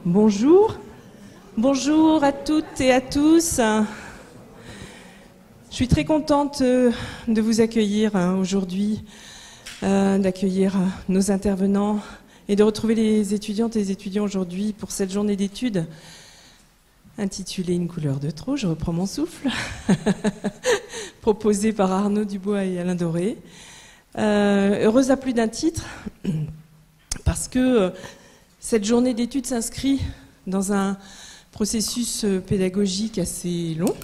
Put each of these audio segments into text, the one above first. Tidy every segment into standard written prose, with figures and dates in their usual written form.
Bonjour. Bonjour à toutes et à tous. Je suis très contente de vous accueillir aujourd'hui, d'accueillir nos intervenants et de retrouver les étudiantes et les étudiants aujourd'hui pour cette journée d'études intitulée Une couleur de trop, je reprends mon souffle, proposée par Arnaud Dubois et Alain Doré. Heureuse à plus d'un titre, parce que cette journée d'études s'inscrit dans un processus pédagogique assez long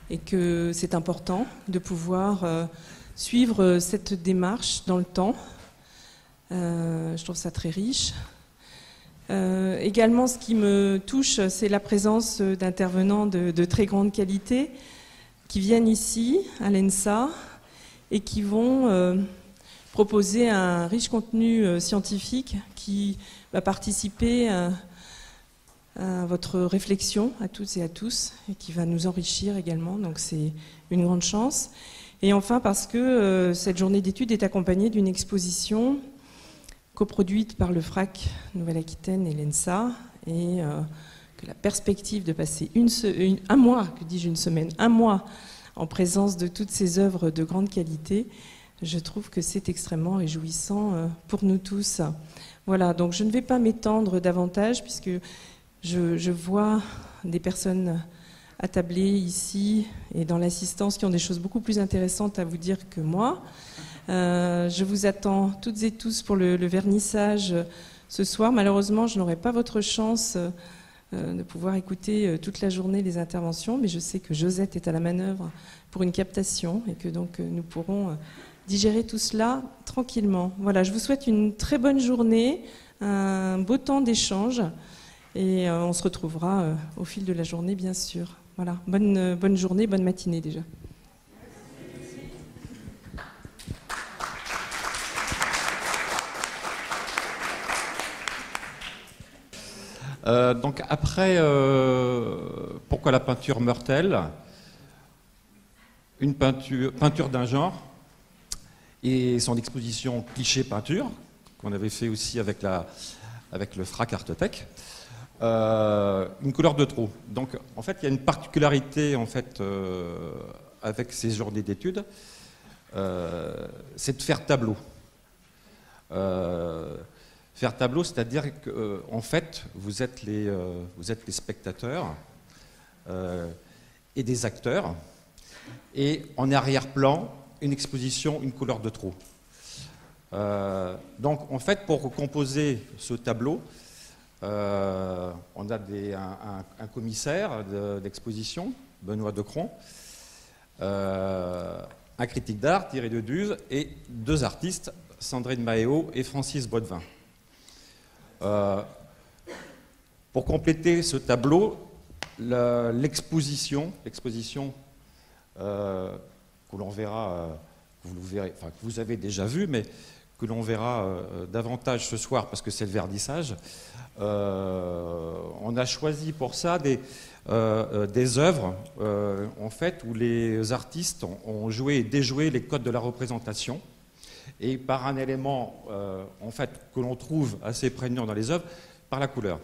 et que c'est important de pouvoir suivre cette démarche dans le temps. Je trouve ça très riche. Également, ce qui me touche, c'est la présence d'intervenants de très grande qualité qui viennent ici, à l'ENSA, et qui vont proposer un riche contenu scientifique qui va participer à votre réflexion, à toutes et à tous, et qui va nous enrichir également, donc c'est une grande chance. Et enfin, parce que cette journée d'études est accompagnée d'une exposition coproduite par le FRAC Nouvelle-Aquitaine et l'ENSA, et que la perspective de passer un mois, que dis-je une semaine, un mois en présence de toutes ces œuvres de grande qualité, je trouve que c'est extrêmement réjouissant pour nous tous. Voilà, donc je ne vais pas m'étendre davantage, puisque je vois des personnes attablées ici et dans l'assistance qui ont des choses beaucoup plus intéressantes à vous dire que moi. Je vous attends toutes et tous pour le vernissage ce soir. Malheureusement, je n'aurai pas votre chance de pouvoir écouter toute la journée les interventions, mais je sais que Josette est à la manœuvre pour une captation et que donc nous pourrons digérer tout cela tranquillement. Voilà, je vous souhaite une très bonne journée, un beau temps d'échange et on se retrouvera au fil de la journée, bien sûr. Voilà, bonne journée, bonne matinée déjà. Donc après, pourquoi la peinture meurt-elle? Une peinture d'un genre et son exposition cliché peinture qu'on avait fait aussi avec le FRAC Artotech. Une couleur de trop. Donc en fait, il y a une particularité en fait avec ces journées d'études, c'est de faire tableau. Faire tableau, c'est-à-dire que en fait, vous êtes les spectateurs et des acteurs, et en arrière-plan, une exposition, une couleur de trop. Donc, en fait, pour composer ce tableau, on a un commissaire d'exposition, Benoît Decron, un critique d'art, Thierry Deduse, et deux artistes, Sandrine Maheo et Francis Boitevin. Pour compléter ce tableau, l'exposition que l'on verra, que vous avez déjà vu, mais que l'on verra davantage ce soir parce que c'est le vernissage. On a choisi pour ça des œuvres en fait, où les artistes ont joué et déjoué les codes de la représentation. Et par un élément en fait, que l'on trouve assez prégnant dans les œuvres, par la couleur.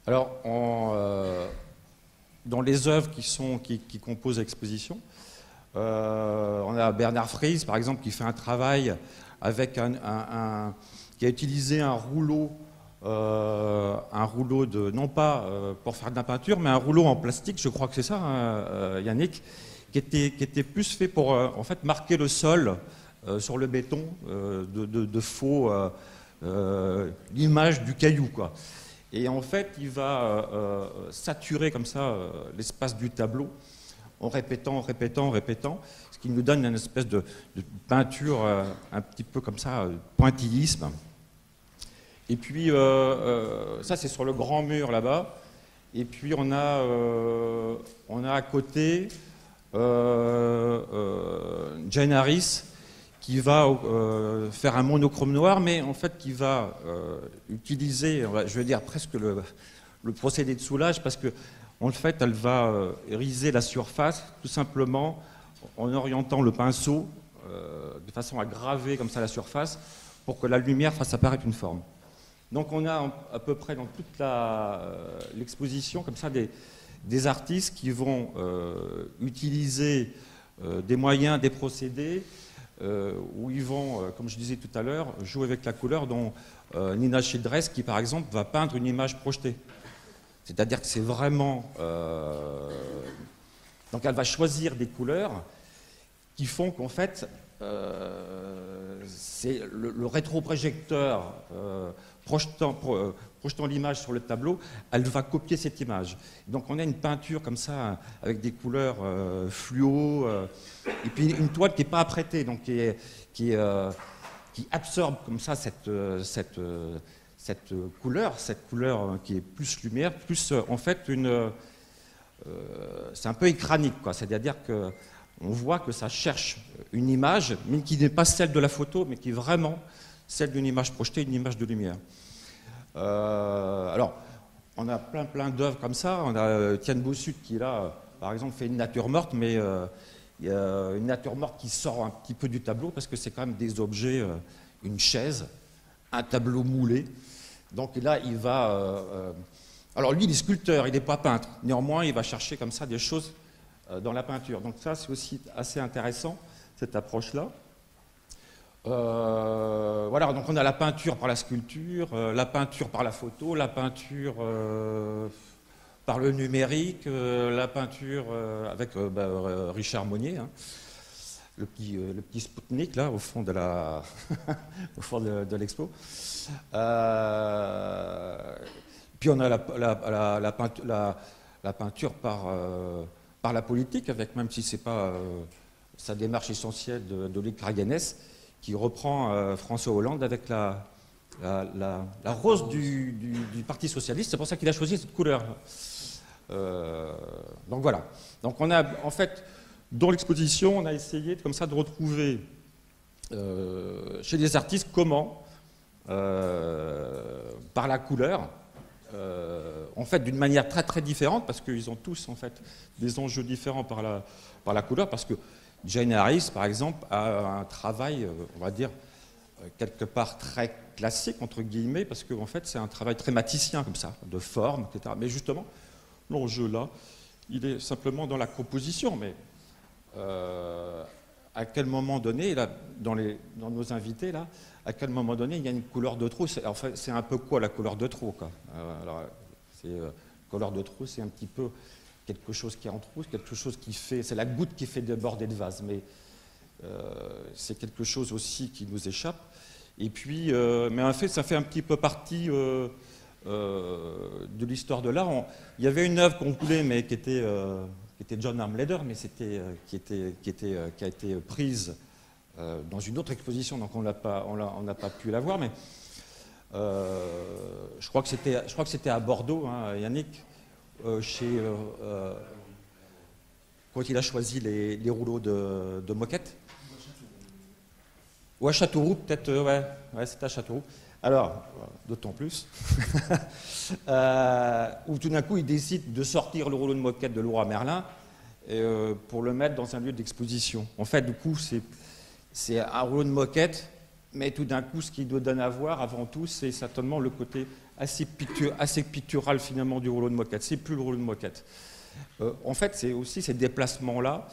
Alors, dans les œuvres qui composent l'exposition, on a Bernard Fries, par exemple, qui fait un travail avec qui a utilisé un rouleau non pas pour faire de la peinture, mais un rouleau en plastique, je crois que c'est ça, hein, Yannick, qui était plus fait pour en fait, marquer le sol sur le béton de faux l'image du caillou, quoi. Et en fait, il va saturer comme ça l'espace du tableau en répétant, ce qui nous donne une espèce de peinture un petit peu comme ça, pointillisme. Et puis, ça c'est sur le grand mur là-bas. Et puis on a à côté Jane Harris, qui va faire un monochrome noir, mais en fait qui va utiliser, je vais dire presque le procédé de soulage, parce que en fait elle va iriser la surface tout simplement en orientant le pinceau de façon à graver comme ça la surface pour que la lumière fasse apparaître une forme. Donc on a à peu près dans toute l'exposition comme ça des artistes qui vont utiliser des moyens, des procédés, où ils vont, comme je disais tout à l'heure, jouer avec la couleur, dont Nina Childress, qui par exemple va peindre une image projetée. C'est-à-dire que c'est vraiment... donc elle va choisir des couleurs qui font qu'en fait, c'est le rétroprojecteur projetant l'image sur le tableau, elle va copier cette image. Donc on a une peinture comme ça, avec des couleurs fluo, et puis une toile qui n'est pas apprêtée, donc qui absorbe comme ça cette couleur qui est plus lumière, plus en fait c'est un peu écranique, quoi. C'est-à-dire qu'on voit que ça cherche une image, mais qui n'est pas celle de la photo, mais qui est vraiment celle d'une image projetée, une image de lumière. Alors, on a plein d'œuvres comme ça. On a Tian Bossut qui, là, par exemple, fait une nature morte, mais il y a une nature morte qui sort un petit peu du tableau, parce que c'est quand même des objets, une chaise, un tableau moulé. Donc là, il va... alors lui, il est sculpteur, il n'est pas peintre. Néanmoins, il va chercher comme ça des choses dans la peinture. Donc ça, c'est aussi assez intéressant, cette approche-là. Voilà, donc on a la peinture par la sculpture, la peinture par la photo, la peinture par le numérique, la peinture avec Richard Monnier, hein, le petit Spoutnik là au fond de au fond de l'expo. Puis on a la peinture par la politique, avec, même si c'est pas sa démarche essentielle d'Oleg Kraganès, qui reprend François Hollande avec la rose du Parti Socialiste. C'est pour ça qu'il a choisi cette couleur. Donc voilà. Donc on a, en fait, dans l'exposition, on a essayé comme ça de retrouver chez les artistes comment, par la couleur, en fait d'une manière très différente, parce qu'ils ont tous en fait des enjeux différents par la couleur, parce que Jane Harris, par exemple, a un travail, on va dire, quelque part très classique, entre guillemets, parce qu'en fait, c'est un travail très maticien, comme ça, de forme, etc. Mais justement, l'enjeu là, il est simplement dans la composition. Mais à quel moment donné, là, dans nos invités, là, à quel moment donné, il y a une couleur de trop? En fait, c'est un peu quoi la couleur de trop, quoi? Alors, couleur de trop, c'est un petit peu quelque chose qui est en trousse, quelque chose qui fait... C'est la goutte qui fait déborder le vase, mais c'est quelque chose aussi qui nous échappe. Et puis, mais en fait, ça fait un petit peu partie de l'histoire de l'art. Il y avait une œuvre qu'on voulait, mais qui était John Armleder, mais qui a été prise dans une autre exposition, donc on n'a pas pu la voir. Mais je crois que c'était à Bordeaux, hein, Yannick. Quand il a choisi les rouleaux de moquette. Ou à Châteauroux, peut-être, ouais c'était à Châteauroux. Alors, d'autant plus, où tout d'un coup, il décide de sortir le rouleau de moquette de Leroy Merlin pour le mettre dans un lieu d'exposition. En fait, du coup, c'est un rouleau de moquette, mais tout d'un coup, ce qu'il doit donner à voir, avant tout, c'est certainement le côté assez pictural, finalement, du rouleau de moquette. C'est plus le rouleau de moquette. En fait, c'est aussi ces déplacements-là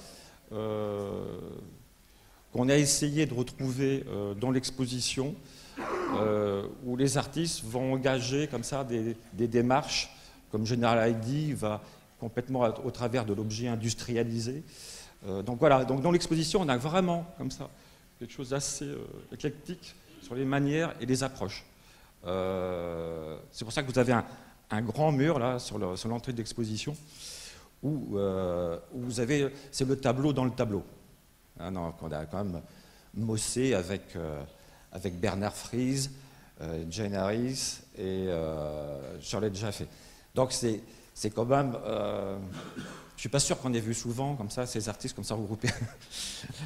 qu'on a essayé de retrouver dans l'exposition, où les artistes vont engager comme ça des démarches, comme General Heidi va complètement au travers de l'objet industrialisé. Donc voilà, donc dans l'exposition, on a vraiment comme ça quelque chose d'assez éclectique sur les manières et les approches. C'est pour ça que vous avez un grand mur là sur l'entrée de l'exposition, où vous avez, c'est le tableau dans le tableau. Hein, donc on a quand même mossé avec Bernard Friese, Jane Harris et Charlotte Jaffe. Donc c'est quand même... je suis pas sûr qu'on ait vu souvent comme ça ces artistes comme ça regroupés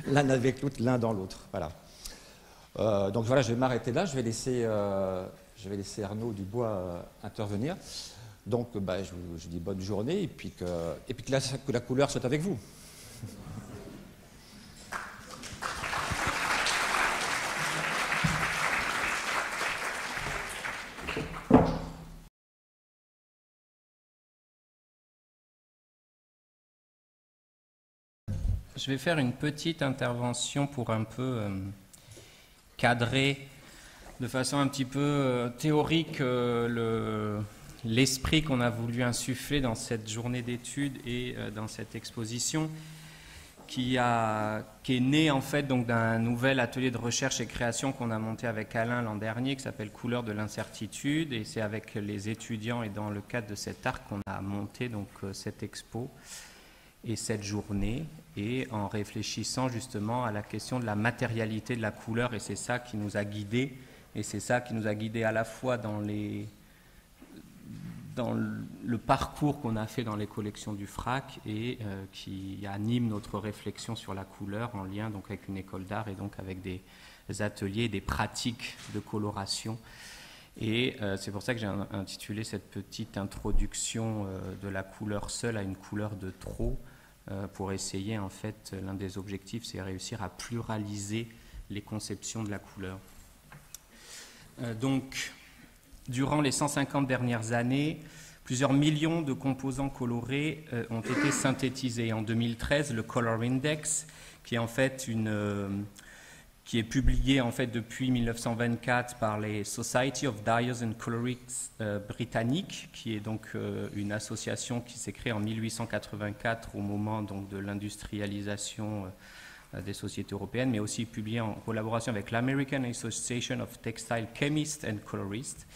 l'un avec l'autre, l'un dans l'autre. Voilà. Donc voilà, je vais m'arrêter là. Je vais laisser Arnaud Dubois intervenir. Donc je dis bonne journée et puis que la couleur soit avec vous. Je vais faire une petite intervention pour un peu cadrer de façon un petit peu théorique l'esprit qu'on a voulu insuffler dans cette journée d'études et dans cette exposition qui est née en fait donc d'un nouvel atelier de recherche et création qu'on a monté avec Alain l'an dernier qui s'appelle Couleurs de l'incertitude, et c'est avec les étudiants et dans le cadre de cet arc qu'on a monté donc cette expo et cette journée, et en réfléchissant justement à la question de la matérialité de la couleur, et c'est ça qui nous a guidés, et c'est ça qui nous a guidés à la fois dans le parcours qu'on a fait dans les collections du FRAC et qui anime notre réflexion sur la couleur en lien donc avec une école d'art et donc avec des ateliers, des pratiques de coloration. Et c'est pour ça que j'ai intitulé cette petite introduction de la couleur seule à une couleur de trop, pour essayer en fait, l'un des objectifs c'est réussir à pluraliser les conceptions de la couleur. Donc, durant les 150 dernières années, plusieurs millions de composants colorés ont été synthétisés. En 2013, le Color Index, qui est en fait qui est publié en fait depuis 1924 par les Society of Dyers and Colorists britanniques, qui est donc une association qui s'est créée en 1884 au moment donc de l'industrialisation des sociétés européennes, mais aussi publié en collaboration avec l'American Association of Textile Chemists and Colorists.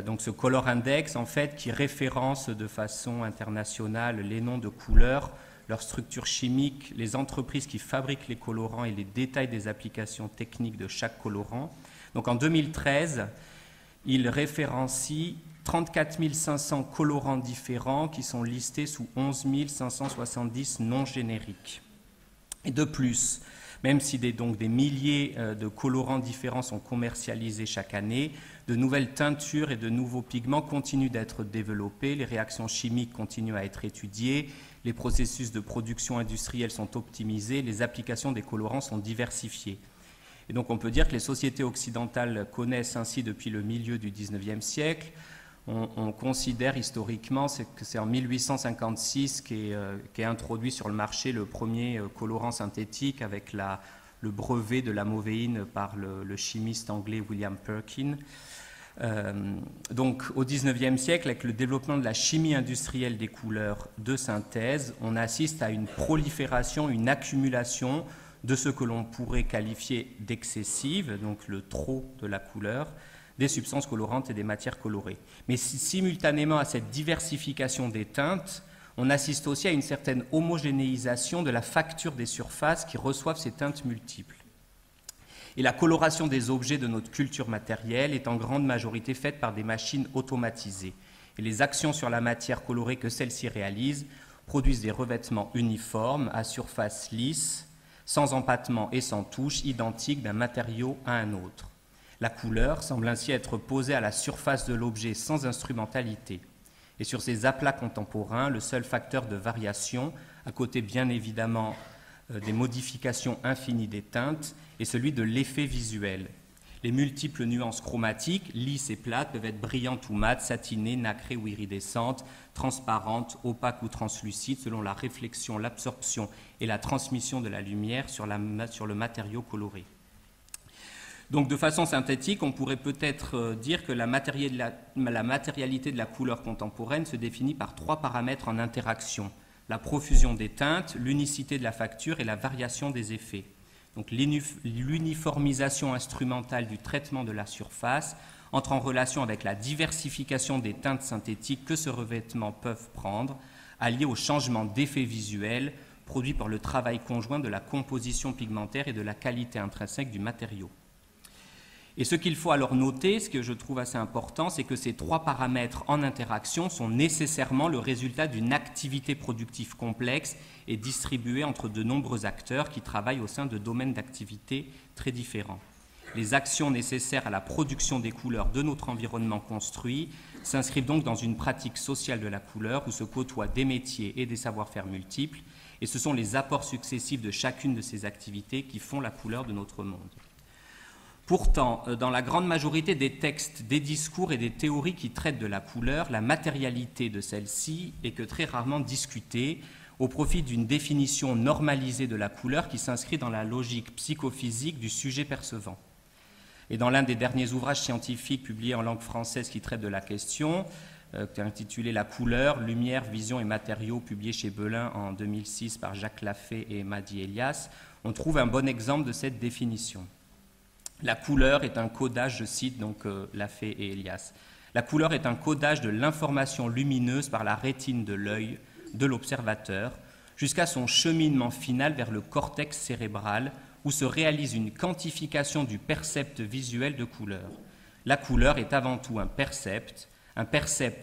Donc ce Color Index, en fait, qui référence de façon internationale les noms de couleurs, leur structure chimique, les entreprises qui fabriquent les colorants et les détails des applications techniques de chaque colorant. Donc en 2013, il référencie 34 500 colorants différents qui sont listés sous 11 570 noms génériques. Et de plus, même si des milliers de colorants différents sont commercialisés chaque année, de nouvelles teintures et de nouveaux pigments continuent d'être développés, les réactions chimiques continuent à être étudiées, les processus de production industrielle sont optimisés, les applications des colorants sont diversifiées. Et donc on peut dire que les sociétés occidentales connaissent ainsi depuis le milieu du XIXe siècle. On considère historiquement que c'est en 1856 qu'est introduit sur le marché le premier colorant synthétique avec le brevet de la movéine par le chimiste anglais William Perkin. Donc au XIXe siècle, avec le développement de la chimie industrielle des couleurs de synthèse, on assiste à une prolifération, une accumulation de ce que l'on pourrait qualifier d'excessive, donc le trop de la couleur, des substances colorantes et des matières colorées. Mais simultanément à cette diversification des teintes, on assiste aussi à une certaine homogénéisation de la facture des surfaces qui reçoivent ces teintes multiples. Et la coloration des objets de notre culture matérielle est en grande majorité faite par des machines automatisées. Et les actions sur la matière colorée que celles-ci réalisent produisent des revêtements uniformes, à surface lisse, sans empattement et sans touche, identiques d'un matériau à un autre. La couleur semble ainsi être posée à la surface de l'objet sans instrumentalité. Et sur ces aplats contemporains, le seul facteur de variation, à côté bien évidemment des modifications infinies des teintes, est celui de l'effet visuel. Les multiples nuances chromatiques, lisses et plates, peuvent être brillantes ou mates, satinées, nacrées ou iridescentes, transparentes, opaques ou translucides, selon la réflexion, l'absorption et la transmission de la lumière sur le matériau coloré. Donc de façon synthétique, on pourrait peut-être dire que la matérialité de la couleur contemporaine se définit par 3 paramètres en interaction: la profusion des teintes, l'unicité de la facture et la variation des effets. Donc l'uniformisation instrumentale du traitement de la surface entre en relation avec la diversification des teintes synthétiques que ce revêtement peuvent prendre, alliée au changement d'effet visuel produit par le travail conjoint de la composition pigmentaire et de la qualité intrinsèque du matériau. Et ce qu'il faut alors noter, ce que je trouve assez important, c'est que ces 3 paramètres en interaction sont nécessairement le résultat d'une activité productive complexe et distribuée entre de nombreux acteurs qui travaillent au sein de domaines d'activité très différents. Les actions nécessaires à la production des couleurs de notre environnement construit s'inscrivent donc dans une pratique sociale de la couleur où se côtoient des métiers et des savoir-faire multiples, et ce sont les apports successifs de chacune de ces activités qui font la couleur de notre monde. Pourtant, dans la grande majorité des textes, des discours et des théories qui traitent de la couleur, la matérialité de celle-ci est que très rarement discutée, au profit d'une définition normalisée de la couleur qui s'inscrit dans la logique psychophysique du sujet percevant. Et dans l'un des derniers ouvrages scientifiques publiés en langue française qui traite de la question, qui est intitulé « La couleur, lumière, vision et matériaux », publié chez Belin en 2006 par Jacques Lafay et Madi Elias, on trouve un bon exemple de cette définition. La couleur est un codage, je cite donc Lafay et Elias, la couleur est un codage de l'information lumineuse par la rétine de l'œil de l'observateur jusqu'à son cheminement final vers le cortex cérébral où se réalise une quantification du percept visuel de couleur. La couleur est avant tout un percept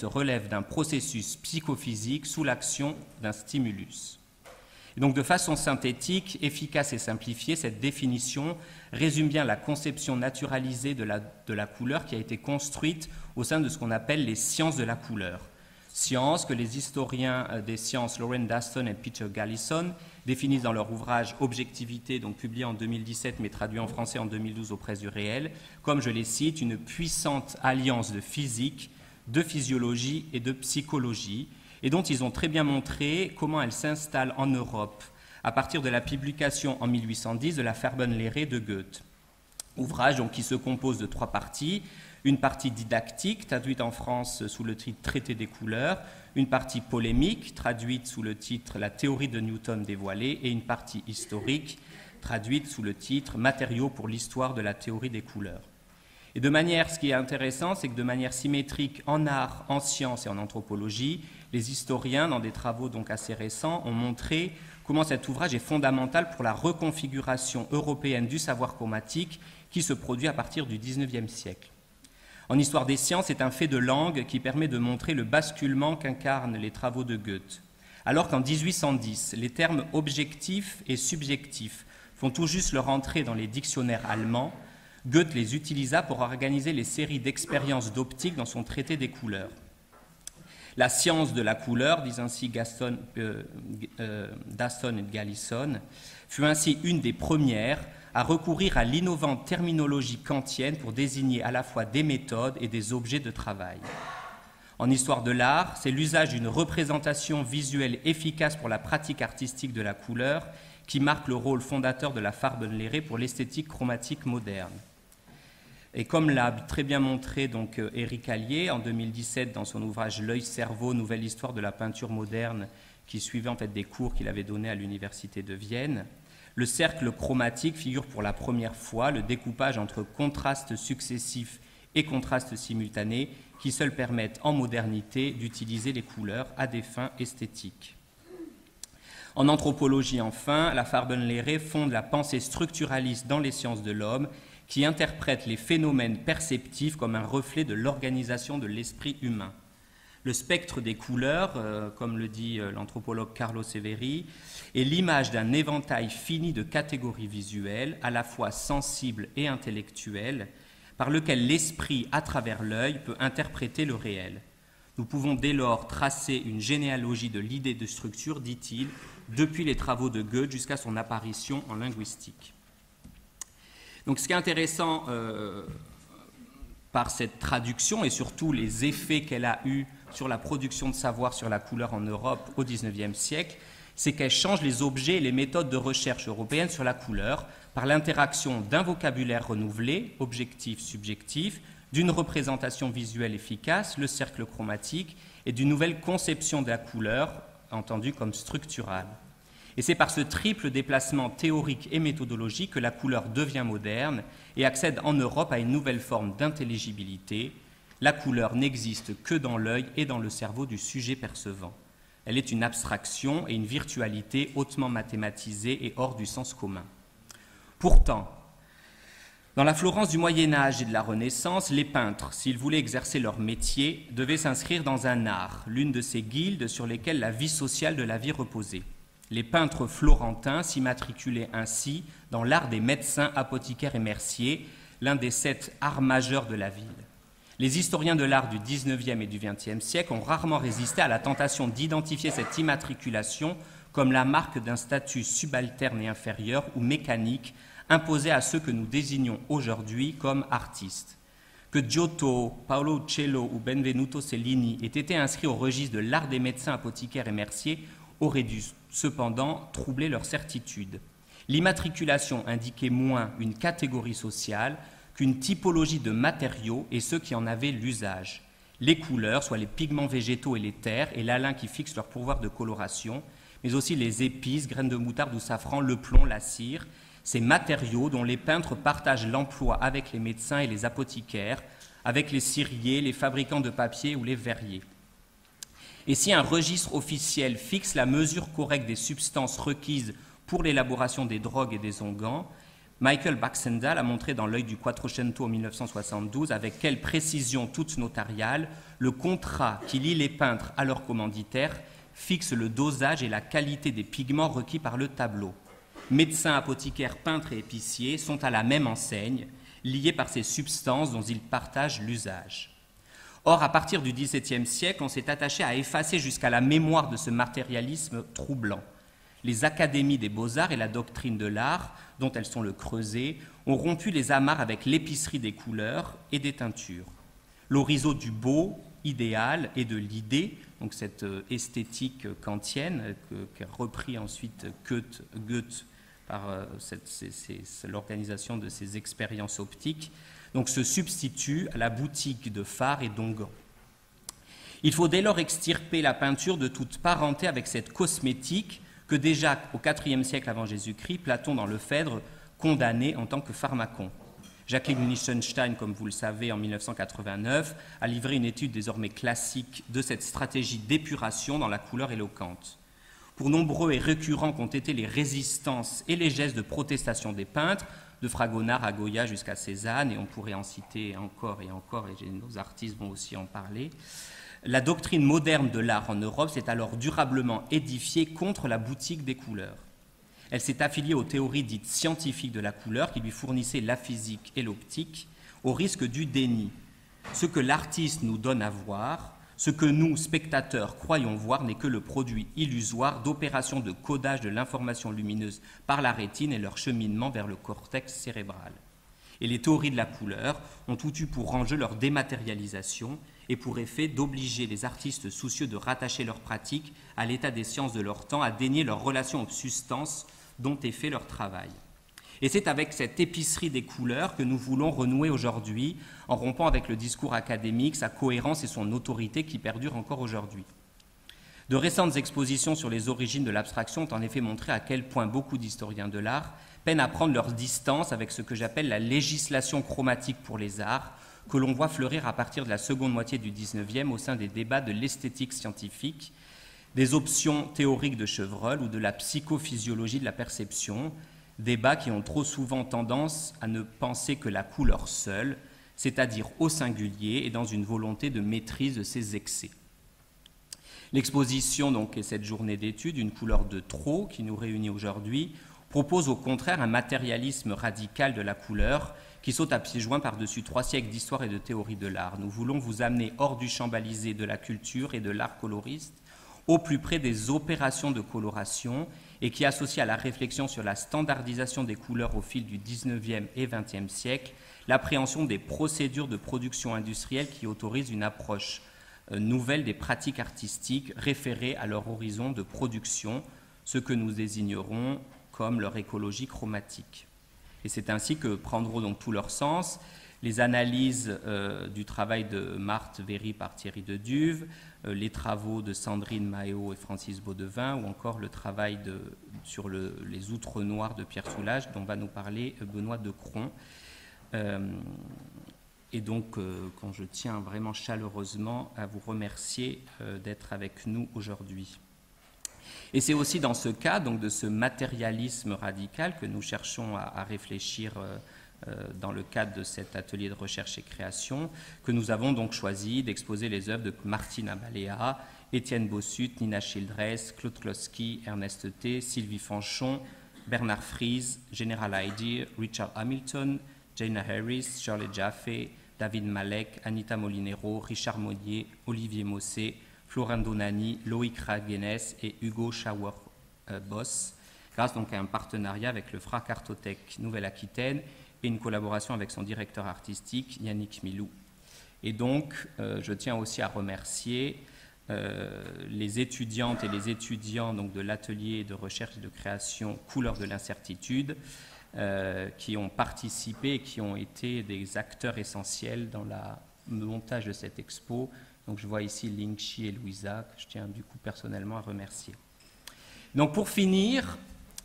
relève d'un processus psychophysique sous l'action d'un stimulus. Et donc de façon synthétique, efficace et simplifiée, cette définition résume bien la conception naturalisée de la couleur qui a été construite au sein de ce qu'on appelle les sciences de la couleur. Sciences que les historiens des sciences Lauren Daston et Peter Gallison définissent dans leur ouvrage Objectivité, donc publié en 2017 mais traduit en français en 2012 aux Presses du Réel, comme je les cite, une puissante alliance de physique, de physiologie et de psychologie, et dont ils ont très bien montré comment elle s'installe en Europe à partir de la publication en 1810 de la Farbenlehre de Goethe. Ouvrage donc, qui se compose de 3 parties. Une partie didactique, traduite en France sous le titre « Traité des couleurs », une partie polémique, traduite sous le titre « La théorie de Newton dévoilée » et une partie historique, traduite sous le titre « Matériaux pour l'histoire de la théorie des couleurs ». Et de manière, ce qui est intéressant, c'est que de manière symétrique en art, en sciences et en anthropologie, les historiens, dans des travaux donc assez récents, ont montré comment cet ouvrage est fondamental pour la reconfiguration européenne du savoir chromatique qui se produit à partir du XIXe siècle. En histoire des sciences, c'est un fait de langue qui permet de montrer le basculement qu'incarnent les travaux de Goethe. Alors qu'en 1810, les termes objectifs et subjectifs font tout juste leur entrée dans les dictionnaires allemands, Goethe les utilisa pour organiser les séries d'expériences d'optique dans son traité des couleurs. La science de la couleur, disent ainsi Daston et Gallison, fut ainsi une des premières à recourir à l'innovante terminologie kantienne pour désigner à la fois des méthodes et des objets de travail. En histoire de l'art, c'est l'usage d'une représentation visuelle efficace pour la pratique artistique de la couleur qui marque le rôle fondateur de la Farbenlehre pour l'esthétique chromatique moderne. Et comme l'a très bien montré donc Éric Allier en 2017 dans son ouvrage L'œil-cerveau, nouvelle histoire de la peinture moderne, qui suivait en fait des cours qu'il avait donnés à l'université de Vienne, le cercle chromatique figure pour la première fois le découpage entre contrastes successifs et contrastes simultanés qui seuls permettent en modernité d'utiliser les couleurs à des fins esthétiques. En anthropologie enfin, la Farbenlehre fonde la pensée structuraliste dans les sciences de l'homme qui interprète les phénomènes perceptifs comme un reflet de l'organisation de l'esprit humain. Le spectre des couleurs, comme le dit l'anthropologue Carlo Severi, est l'image d'un éventail fini de catégories visuelles, à la fois sensibles et intellectuelles, par lequel l'esprit, à travers l'œil, peut interpréter le réel. Nous pouvons dès lors tracer une généalogie de l'idée de structure, dit-il, depuis les travaux de Goethe jusqu'à son apparition en linguistique. Donc ce qui est intéressant par cette traduction et surtout les effets qu'elle a eus sur la production de savoir sur la couleur en Europe au XIXe siècle, c'est qu'elle change les objets et les méthodes de recherche européennes sur la couleur par l'interaction d'un vocabulaire renouvelé, objectif, subjectif, d'une représentation visuelle efficace, le cercle chromatique, et d'une nouvelle conception de la couleur, entendue comme structurale. Et c'est par ce triple déplacement théorique et méthodologique que la couleur devient moderne et accède en Europe à une nouvelle forme d'intelligibilité. La couleur n'existe que dans l'œil et dans le cerveau du sujet percevant. Elle est une abstraction et une virtualité hautement mathématisée et hors du sens commun. Pourtant, dans la Florence du Moyen-Âge et de la Renaissance, les peintres, s'ils voulaient exercer leur métier, devaient s'inscrire dans un art, l'une de ces guildes sur lesquelles la vie sociale de la vie reposait. Les peintres florentins s'immatriculaient ainsi dans l'art des médecins, apothicaires et merciers, l'un des 7 arts majeurs de la ville. Les historiens de l'art du XIXe et du XXe siècle ont rarement résisté à la tentation d'identifier cette immatriculation comme la marque d'un statut subalterne et inférieur ou mécanique imposé à ceux que nous désignons aujourd'hui comme artistes. Que Giotto, Paolo Uccello ou Benvenuto Cellini aient été inscrits au registre de l'art des médecins, apothicaires et merciers aurait dû cependant troubler leur certitude. L'immatriculation indiquait moins une catégorie sociale qu'une typologie de matériaux et ceux qui en avaient l'usage. Les couleurs, soit les pigments végétaux et les terres, et l'alun qui fixe leur pouvoir de coloration, mais aussi les épices, graines de moutarde ou safran, le plomb, la cire, ces matériaux dont les peintres partagent l'emploi avec les médecins et les apothicaires, avec les ciriers, les fabricants de papier ou les verriers. Et si un registre officiel fixe la mesure correcte des substances requises pour l'élaboration des drogues et des onguents, Michael Baxendale a montré dans L'œil du Quattrocento en 1972 avec quelle précision toute notariale le contrat qui lie les peintres à leurs commanditaires fixe le dosage et la qualité des pigments requis par le tableau. Médecins, apothicaires, peintres et épiciers sont à la même enseigne, liés par ces substances dont ils partagent l'usage. Or, à partir du XVIIe siècle, on s'est attaché à effacer jusqu'à la mémoire de ce matérialisme troublant. Les académies des beaux-arts et la doctrine de l'art, dont elles sont le creuset, ont rompu les amarres avec l'épicerie des couleurs et des teintures. L'horizon du beau, idéal, et de l'idée, donc cette esthétique kantienne, qu'a repris ensuite Goethe par l'organisation de ces expériences optiques, donc se substitue à la boutique de fard et d'onguents. Il faut dès lors extirper la peinture de toute parenté avec cette cosmétique que déjà au IVe siècle avant Jésus-Christ, Platon dans le Phèdre condamnait en tant que pharmacon. Jacqueline Lichtenstein, comme vous le savez, en 1989, a livré une étude désormais classique de cette stratégie d'épuration dans la couleur éloquente. Pour nombreux et récurrents qu'ont été les résistances et les gestes de protestation des peintres, de Fragonard à Goya jusqu'à Cézanne, et on pourrait en citer encore, et nos artistes vont aussi en parler, la doctrine moderne de l'art en Europe s'est alors durablement édifiée contre la boutique des couleurs. Elle s'est affiliée aux théories dites scientifiques de la couleur qui lui fournissaient la physique et l'optique, au risque du déni. Ce que l'artiste nous donne à voir, ce que nous, spectateurs, croyons voir n'est que le produit illusoire d'opérations de codage de l'information lumineuse par la rétine et leur cheminement vers le cortex cérébral. Et les théories de la couleur ont tout eu pour enjeu leur dématérialisation et pour effet d'obliger les artistes soucieux de rattacher leur pratique à l'état des sciences de leur temps, à dénier leur relation aux substances dont est fait leur travail. Et c'est avec cette épicerie des couleurs que nous voulons renouer aujourd'hui, en rompant avec le discours académique, sa cohérence et son autorité qui perdurent encore aujourd'hui. De récentes expositions sur les origines de l'abstraction ont en effet montré à quel point beaucoup d'historiens de l'art peinent à prendre leur distance avec ce que j'appelle la législation chromatique pour les arts, que l'on voit fleurir à partir de la seconde moitié du XIXe au sein des débats de l'esthétique scientifique, des options théoriques de Chevreul ou de la psychophysiologie de la perception, débats qui ont trop souvent tendance à ne penser que la couleur seule, c'est-à-dire au singulier et dans une volonté de maîtrise de ses excès. L'exposition donc, et cette journée d'études, Une couleur de trop, qui nous réunit aujourd'hui, propose au contraire un matérialisme radical de la couleur qui saute à pieds joints par-dessus 3 siècles d'histoire et de théorie de l'art. Nous voulons vous amener hors du champ balisé de la culture et de l'art coloriste, au plus près des opérations de coloration et qui associe à la réflexion sur la standardisation des couleurs au fil du XIXe et XXe siècle l'appréhension des procédures de production industrielle qui autorisent une approche nouvelle des pratiques artistiques référées à leur horizon de production, ce que nous désignerons comme leur écologie chromatique. Et c'est ainsi que prendront donc tout leur sens les analyses du travail de Marthe Véry par Thierry Deduve, les travaux de Sandrine Maheo et Francis Baudevin, ou encore le travail sur les outres noires de Pierre Soulages, dont va nous parler Benoît Decron. Et donc, quand je tiens vraiment chaleureusement à vous remercier d'être avec nous aujourd'hui. Et c'est aussi dans ce cas, donc, de ce matérialisme radical que nous cherchons à réfléchir dans le cadre de cet atelier de recherche et création, que nous avons donc choisi d'exposer les œuvres de Martine Abalea, Étienne Bossut, Nina Childress, Claude Kloski, Ernest T, Sylvie Fanchon, Bernard Fries, General Idea, Richard Hamilton, Jaina Harris, Shirley Jaffe, David Malek, Anita Molinero, Richard Monnier, Olivier Mossé, Florent Donani, Loïc Raguenes et Hugo Schauer-Boss, grâce donc à un partenariat avec le FRAC Artothèque Nouvelle-Aquitaine et une collaboration avec son directeur artistique Yannick Milou. Et donc, je tiens aussi à remercier les étudiantes et les étudiants donc, de l'atelier de recherche et de création Couleurs de l'incertitude, qui ont participé et qui ont été des acteurs essentiels dans le montage de cette expo. Donc je vois ici Lingxi et Louisa, que je tiens du coup personnellement à remercier. Donc pour finir,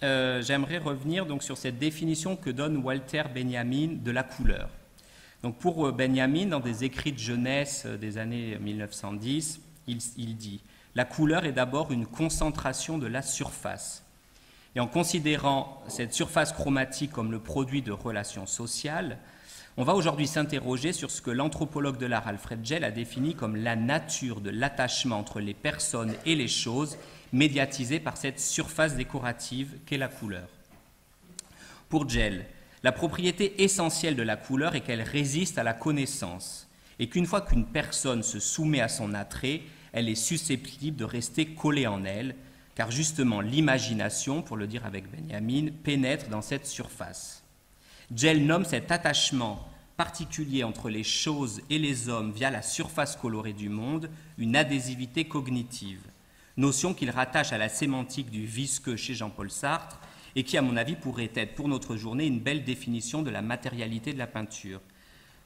j'aimerais revenir donc, sur cette définition que donne Walter Benjamin de la couleur. Donc pour Benjamin, dans des écrits de jeunesse des années 1910, il dit « La couleur est d'abord une concentration de la surface. » Et en considérant cette surface chromatique comme le produit de relations sociales, on va aujourd'hui s'interroger sur ce que l'anthropologue de l'art Alfred Gell a défini comme la nature de l'attachement entre les personnes et les choses médiatisée par cette surface décorative qu'est la couleur. Pour Gell, la propriété essentielle de la couleur est qu'elle résiste à la connaissance et qu'une fois qu'une personne se soumet à son attrait, elle est susceptible de rester collée en elle, car justement l'imagination, pour le dire avec Benjamin, pénètre dans cette surface. Gell nomme cet attachement particulier entre les choses et les hommes via la surface colorée du monde une adhésivité cognitive, notion qu'il rattache à la sémantique du visqueux chez Jean-Paul Sartre et qui, à mon avis, pourrait être pour notre journée une belle définition de la matérialité de la peinture.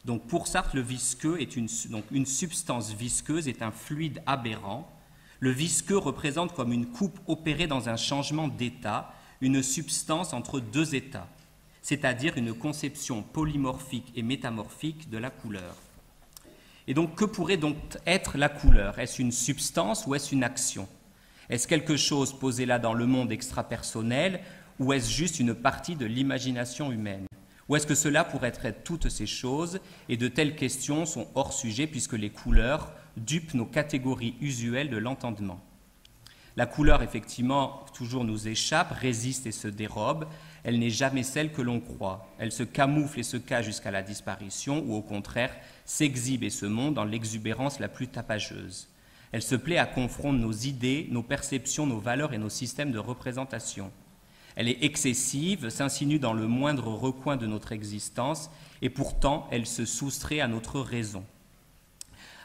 Donc pour Sartre, le visqueux est une substance visqueuse est un fluide aberrant. Le visqueux représente comme une coupe opérée dans un changement d'état, une substance entre deux états, c'est-à-dire une conception polymorphique et métamorphique de la couleur. Et donc, que pourrait donc être la couleur? Est-ce une substance ou est-ce une action? Est-ce quelque chose posé là dans le monde extrapersonnel ou est-ce juste une partie de l'imagination humaine? Ou est-ce que cela pourrait être toutes ces choses? Et de telles questions sont hors sujet puisque les couleurs dupent nos catégories usuelles de l'entendement. La couleur, effectivement, toujours nous échappe, résiste et se dérobe. Elle n'est jamais celle que l'on croit. Elle se camoufle et se cache jusqu'à la disparition ou au contraire s'exhibe et se montre dans l'exubérance la plus tapageuse. Elle se plaît à confondre nos idées, nos perceptions, nos valeurs et nos systèmes de représentation. Elle est excessive, s'insinue dans le moindre recoin de notre existence et pourtant elle se soustrait à notre raison.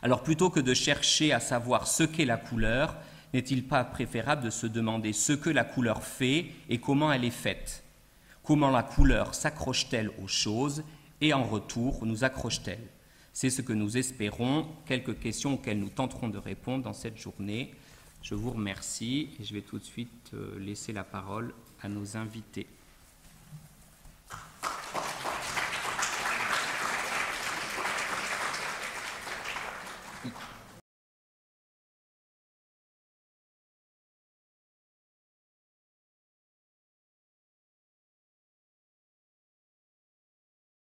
Alors plutôt que de chercher à savoir ce qu'est la couleur, n'est-il pas préférable de se demander ce que la couleur fait et comment elle est faite? Comment la couleur s'accroche-t-elle aux choses et en retour nous accroche-t-elle? C'est ce que nous espérons, quelques questions auxquelles nous tenterons de répondre dans cette journée. Je vous remercie et je vais tout de suite laisser la parole à nos invités.